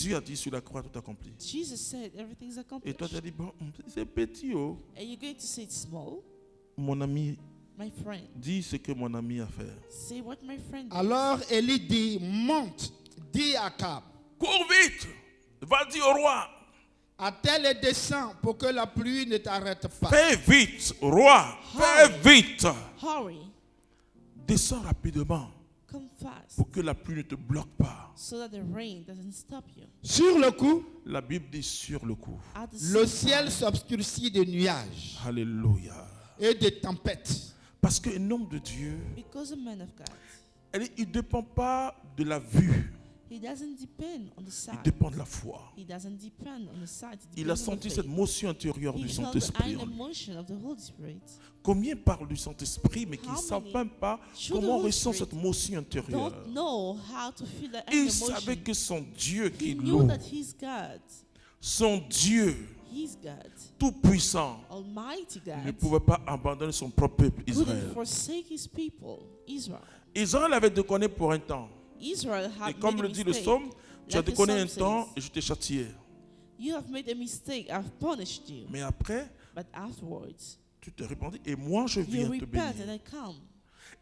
Jésus a dit sur la croix, tout accompli. Jesus said everything's Et accomplished. toi, tu as dit, bon, c'est petit, oh. And you're going to say it's small? Mon ami, My friend. dis ce que mon ami a fait. Say what my friend did. Alors Élie dit, monte, dis à Akab, Cours vite, va dire au roi. attelle et descends pour que la pluie ne t'arrête pas. Fais vite, roi, fais vite. Hurry. Descends rapidement Come fast. pour que la pluie ne te bloque pas. So that the rain doesn't stop you. Sur le coup, La Bible dit sur le coup. At the le same ciel time, s'obscurcit de nuages Alléluia. et de tempêtes. Parce qu'un homme de Dieu, because a man of God, il ne dépend pas de la vue, he doesn't depend on the il sight. dépend de la foi. He doesn't depend on the sight. He Il a depends on the senti faith. cette motion intérieure He du felt the Saint-Esprit. inner en lui. emotion of the Holy Spirit. Combien parlent du Saint-Esprit, mais qui ne How savent many même pas through the comment Holy ressent Spirit cette motion intérieure. Don't know how to feel the inner Il savait emotion. que son Dieu He qui knew loue, that he's God. son Dieu He's God. tout-puissant, Almighty ne God. pouvait pas abandonner son propre peuple Couldn't Israël. forsake his people, Israel. Israël avait déconné pour un temps. Israel Et had comme made a le dit le mistake. psaume, tu as Like the déconné un psalm temps says, et je t'ai châtié. You have made a mistake, I've punished you. Mais après, But afterwards, tu te répandis et moi je you viens te repent and bénir. I come.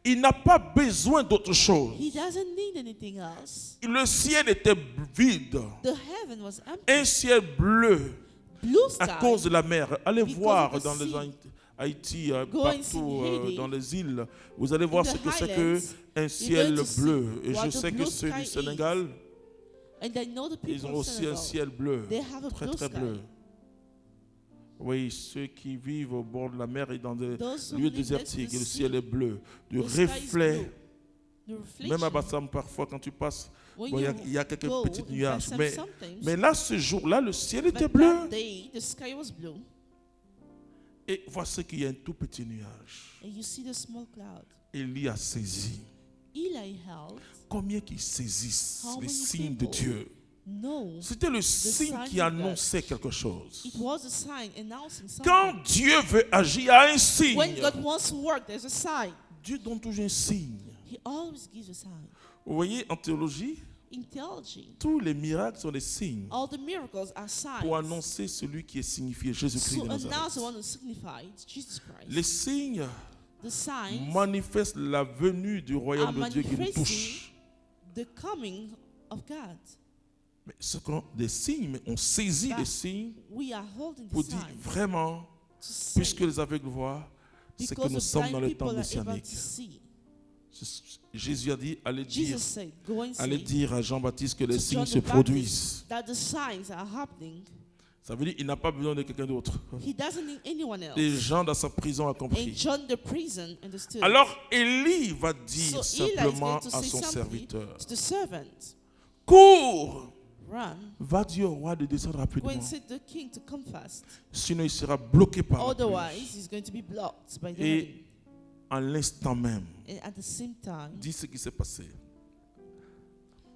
Il n'a pas besoin d'autre chose. He doesn't need anything else. Le ciel était vide. The heaven was empty. Un ciel bleu Blue à sky. cause de la mer. Allez Because voir of the dans les sea. Haïti, Go and see partout Haiti. dans les îles. Vous allez voir In ce the que c'est highlands, qu'un ciel going to see bleu. Et what je the sais que blue ceux sky du is. Sénégal, And I know the ils people ont of aussi un Senegal. ciel bleu. They have a Très blue très sky. bleu. Oui, ceux qui vivent au bord de la mer et dans des Those who lieux live next to désertiques, the et le sea, ciel est bleu. Du the sky is reflet. blue. The reflection. Même à Bassam, parfois, quand tu passes, When bon, il you y a quelques go petits in nuages. Bassam Mais, sometimes, mais là, ce jour-là, le ciel était but bleu. that day, the sky was blue. Et voici qu'il y a un tout petit nuage. And you see the small cloud. Élie a saisi. Eli held. Combien qui saisissent How les many signes de people Dieu? No. C'était le signe sign qui of God. annonçait quelque chose. It was a sign announcing something. Quand Dieu veut agir, il y a un When signe. God wants to work, there's a sign. Dieu donne toujours un signe. He always gives a sign. Vous voyez, en théologie, In theology, tous les miracles sont des signes all the miracles are signs pour annoncer celui qui est signifié, Jésus-Christ to de announce the Nazareth. one who signified Jesus Christ. Les signes The signs manifestent la venue du royaume are de Dieu qui nous manifesting touche. the coming of God. Mais ce sont des signes, mais on saisit But les signes we are holding pour the dire sign vraiment, to say, puisque les aveugles voient, c'est que because nous the sommes blind dans le people temps are able messianique. to see. Jésus a dit, allez dire, Jesus said, go and allez say dire à Jean-Baptiste que les to signes John se the produisent. Baptist that the signs are happening. Ça veut dire qu'il n'a pas besoin de quelqu'un d'autre. He doesn't need anyone else. Les gens dans sa prison ont And compris. John the prison understood. Alors Élie va dire So Eli is simplement going to à say son something serviteur, to the servant. cours, Run. va dire au roi de descendre Go rapidement. and say to the king to come fast. Sinon il sera bloqué par la pluie. Otherwise, he's going to be blocked by the rain. Et en l'instant même, And at the same time, dis ce qui s'est passé.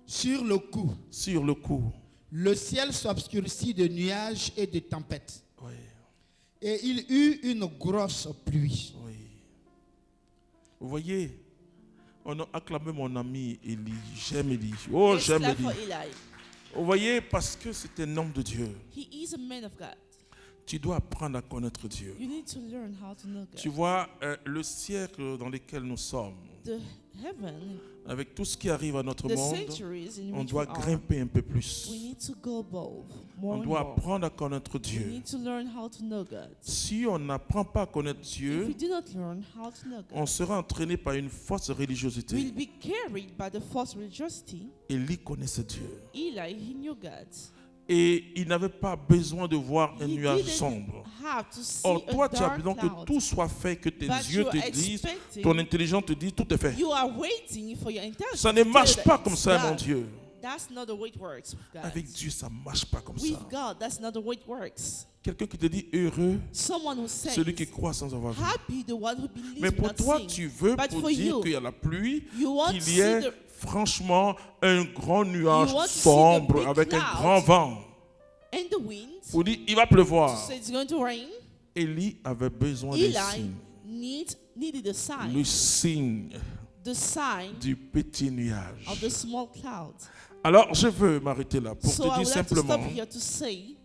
Sur le coup, Sur le coup, le ciel s'obscurcit de nuages et de tempêtes. oui, Et il eut une grosse pluie. oui. Vous voyez, on a acclamé mon ami Élie. J'aime Élie. Oh, let's j'aime clap Élie. for Eli. Vous voyez, parce que c'est un homme de Dieu. He is a man of God. Tu dois apprendre à connaître Dieu. You need to learn how to know God. Tu vois, le siècle dans lequel nous sommes, The heaven, avec tout ce qui arrive à notre the monde, centuries in on which doit we are, grimper un peu plus. we need to go above more On and doit more. apprendre à connaître We Dieu. need to learn how to know God. Si on n'apprend pas à connaître If Dieu, we do not learn how to know on God, sera entraîné par une fausse religiosité. we'll be carried by the false religiosity. Élie connaissait Dieu. Eli, he knew God. Et il n'avait pas besoin de voir un He nuage didn't sombre. have to see Or, toi, a tu as dark besoin que cloud. tout soit fait, que tes But yeux you te are disent, expecting, ton intelligence te dit, tout est fait. you are waiting for your intelligence. Ça ne to marche tell pas that comme it's ça, God. mon Dieu. That's not the way it works with God. Avec Dieu, ça ne marche pas comme ça. With God, that's not the way it works. Quelqu'un qui te dit heureux, Someone who says, celui qui croit sans avoir vu. happy the one who believes Mais pour without toi, seeing. tu veux But pour for dire you, qu'il y a la pluie, you want to qu'il see y ait the, franchement un grand nuage You want to see the sombre big avec un clouds. grand vent. and the wind, Pour dire, il va pleuvoir. so it's going to rain. Élie avait besoin d'un Eli signe. needed a sign. Le signe the sign du petit nuage. of the small cloud. Alors, je veux m'arrêter là pour So te I dire would like to simplement, stop here to say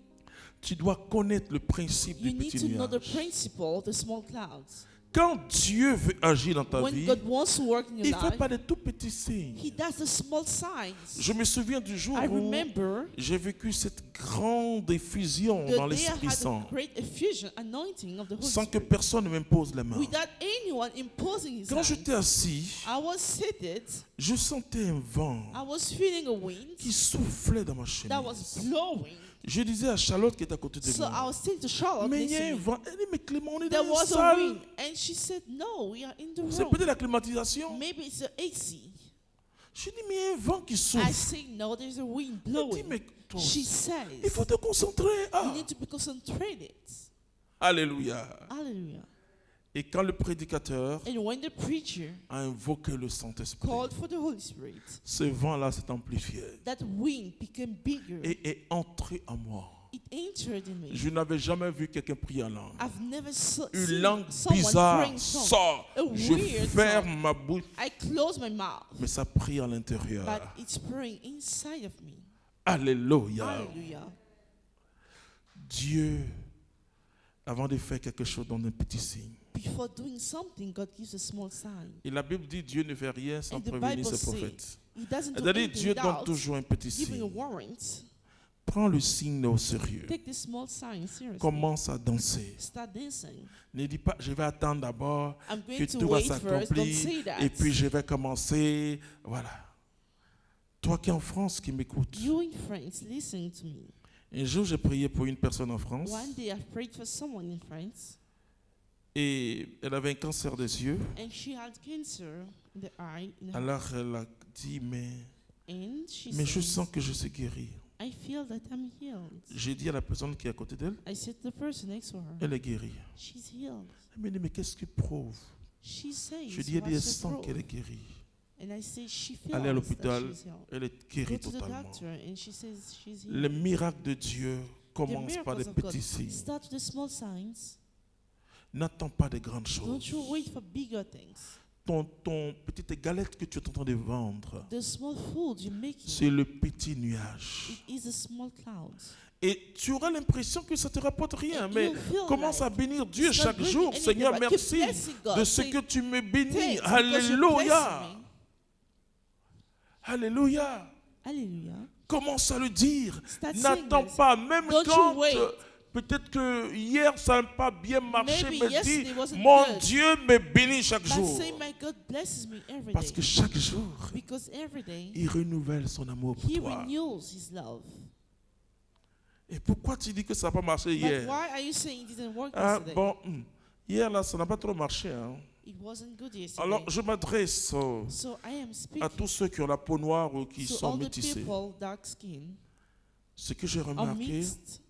tu dois connaître le principe you du need petit to know the nuage. principle of the small clouds. Quand Dieu veut agir dans ta When vie, God wants to work in il your ne fait life, pas de tout petits signes. He does the small signs. Je me souviens du jour I où remember j'ai vécu cette grande effusion dans the day I l'Esprit had Saint, a great effusion, anointing of the Holy sans que Spirit, personne ne m'impose la main. without anyone imposing His Quand hand. j'étais assis, I was seated. je sentais un vent I was feeling a wind qui soufflait dans ma that was chemise. blowing. Je disais à Charlotte qui est à côté de So I moi, was saying to Charlotte, mais il y a un listening, vent. Elle dit, mais Clément, on est there dans une was a salle. wind. And she said, no, we are in the C'est room. peut-être la climatisation. Maybe it's the AC. Je dis, mais il y a un vent qui I souffle. say, no, there's a wind Elle dit, blowing. mais toi, She il says, faut te concentrer. you Ah, need to be concentrated. alléluia. Hallelujah. Et quand le prédicateur And when the preacher a invoqué le Saint-Esprit, called for the Holy Spirit, ce vent-là s'est amplifié that wind became bigger. et est entré en moi. It entered in me. Je n'avais jamais vu quelqu'un prier en langue. I've never Une seen langue someone bizarre praying tongues. sort. A Je weird ferme ma bouche, I close my mouth, mais ça prie à l'intérieur. but it's praying inside of me. Alléluia. Hallelujah. Dieu, avant de faire quelque chose, donne un petit signe. Before doing something, God gives a small sign. Et la Bible dit Dieu ne fait rien sans And the prévenir Bible ses says prophètes. He doesn't do C'est-à-dire anything Dieu donne without toujours un petit giving a signe. warrant. Prends le signe au sérieux. Take this small sign seriously. Commence à danser. Start dancing. Ne dis pas, je vais attendre d'abord I'm que going to tout va wait first. Don't s'accomplir say that. et puis je vais commencer. Voilà. Toi qui es en France, qui m'écoutes. You in France, listen to me. Un jour, j'ai prié pour une personne en France One day I prayed for someone in France, et elle avait un cancer des yeux. and she had cancer in the eye. In her, Alors elle a dit, mais and she je said, sens que je suis guérie. I feel that I'm healed. J'ai dit à la personne qui est à côté d'elle, I said to the person next to her, elle est guérie. she's healed. Elle me dit, mais qu'est-ce qui prouve? She says, Je dis, elle what's the sent proof? qu'elle est guérie. And I say, she feels Allez à that l'hôpital, she's healed. elle est Go guérie to the totalement. doctor, and she says she's Le healed. miracle de Dieu The commence par des miracles of God petits signes. start with the small signs. N'attends pas de grandes Don't choses. you wait for bigger things. Ton petite galette que tu es en train de vendre, The small food you're making, c'est le petit nuage. it is a small cloud. Et tu auras l'impression que ça ne te rapporte rien. And Mais you'll feel commence à like bénir Dieu it's not chaque bringing jour. anything, Seigneur, but keep merci blessing God. de ce Say, que tu me bénis. thanks because you Alléluia. bless me. Alléluia. Hallelujah. Commence à le dire. Start saying N'attends this. pas, même Don't quand you wait. peut-être que hier ça n'a pas bien marché, Maybe mais dis, yesterday wasn't mon good. Dieu me bénit chaque But jour. say, my God blesses me every Parce day. que chaque jour, Because every day, il renouvelle son amour pour He toi. renews His love. Et pourquoi tu dis que ça n'a pas marché But hier? why are you saying it didn't work Ah, yesterday? bon, hier là, ça n'a pas trop marché. Hein. It wasn't good yesterday. Alors, je m'adresse So I am speaking à tous ceux qui ont la peau noire ou qui to sont all the métissés. people dark skin Ce que j'ai are remarqué, mixed.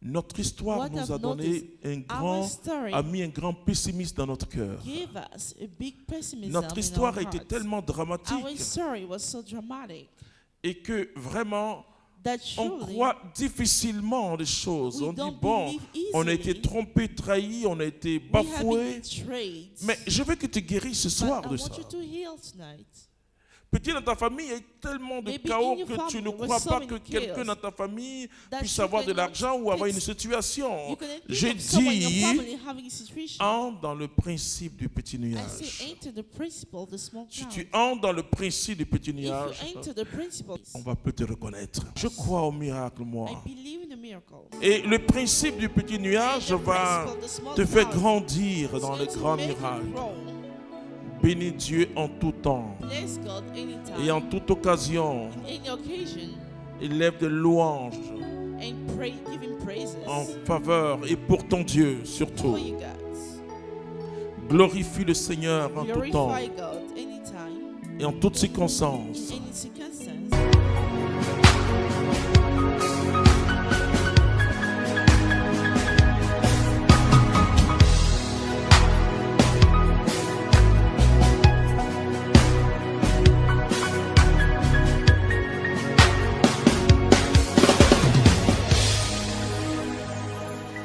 notre histoire What nous I've a donné Our story a mis un grand pessimisme dans notre cœur. gave us a big pessimism Notre in histoire our a été hearts. tellement Our dramatique story was so dramatic et que vraiment, that on truly croit difficilement les choses. we On dit, don't bon, believe on a été easily. trompé, trahi, on a été We have bafoué. been betrayed. Mais je veux que tu guérisses ce But soir I de want ça. you to heal tonight. Peut-être dans ta famille, il y a tellement de Maybe chaos in your que tu ne family, crois so pas many que quelqu'un chaos dans ta famille that puisse you avoir de cannot l'argent ou avoir une fix. situation. You cannot Je think of someone in your dis, family having a situation. entre dans le principe du petit I nuage. say enter the principle of the small Si cloud. tu entres dans le principe du petit If nuage, you enter the principle, on va peut te reconnaître. Je crois au miracle, moi. I believe in the miracle. Et le principe du petit nuage And the va principle of the small te faire cloud grandir is dans le going to grand make you miracle. grow. Bénis Dieu en tout temps Bless God anytime, et en toute occasion. in any occasion, Élève de louanges and pray, give Him praises en faveur et pour ton Dieu for surtout. you God. Glorifie le Seigneur en tout temps Glorify God anytime, et en toutes circonstances. in any circumstance.